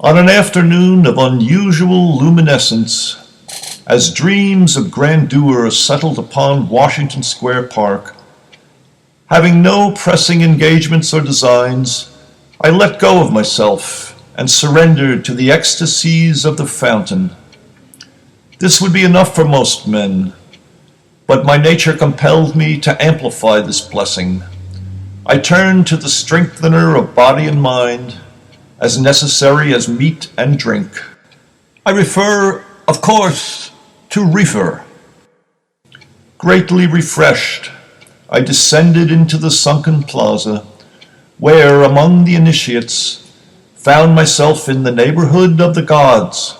On an afternoon of unusual luminescence, as dreams of grandeur settled upon Washington Square Park, having no pressing engagements or designs, I let go of myself and surrendered to the ecstasies of the fountain. This would be enough for most men, but my nature compelled me to amplify this blessing. I turned to the strengthener of body and mind, as necessary as meat and drink. I refer, of course, to reefer. Greatly refreshed, I descended into the Sunken Plaza, where, among the initiates, found myself in the neighborhood of the gods.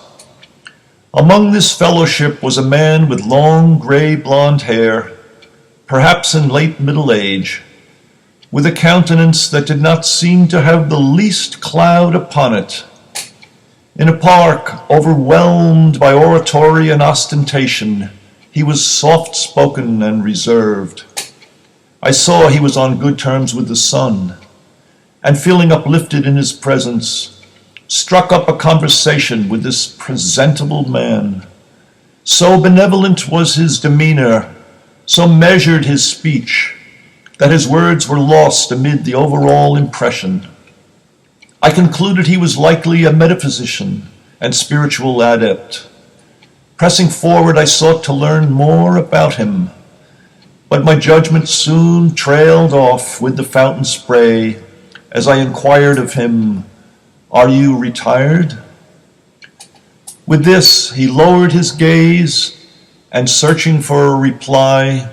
Among this fellowship was a man with long gray blonde hair, perhaps in late middle age, with a countenance that did not seem to have the least cloud upon it. In a park overwhelmed by oratory and ostentation, he was soft-spoken and reserved. I saw he was on good terms with the sun, and feeling uplifted in his presence, struck up a conversation with this presentable man. So benevolent was his demeanor, so measured his speech, that his words were lost amid the overall impression. I concluded he was likely a metaphysician and spiritual adept. Pressing forward, I sought to learn more about him, but my judgment soon trailed off with the fountain spray as I inquired of him, "Are you retired?" With this, he lowered his gaze and, searching for a reply,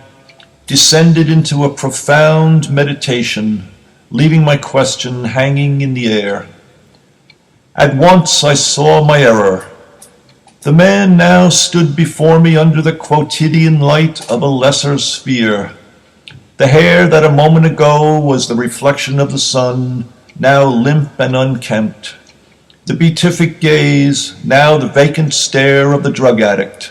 descended into a profound meditation, leaving my question hanging in the air. At once I saw my error. The man now stood before me under the quotidian light of a lesser sphere. The hair that a moment ago was the reflection of the sun, now limp and unkempt. The beatific gaze, now the vacant stare of the drug addict.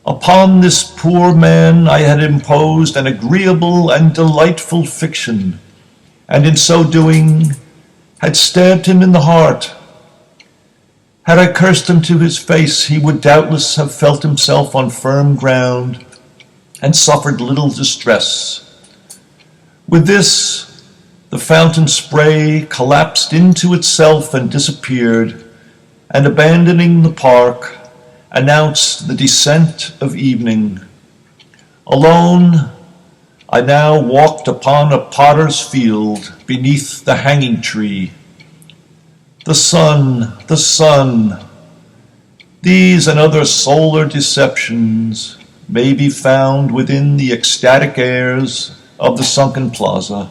Upon this poor man I had imposed an agreeable and delightful fiction, and in so doing had stabbed him in the heart. Had I cursed him to his face, he would doubtless have felt himself on firm ground and suffered little distress. With this, the fountain spray collapsed into itself and disappeared, and abandoning the park, announced the descent of evening. Alone, I now walked upon a potter's field beneath the hanging tree. The sun, the sun. These and other solar deceptions may be found within the ecstatic airs of the Sunken Plaza.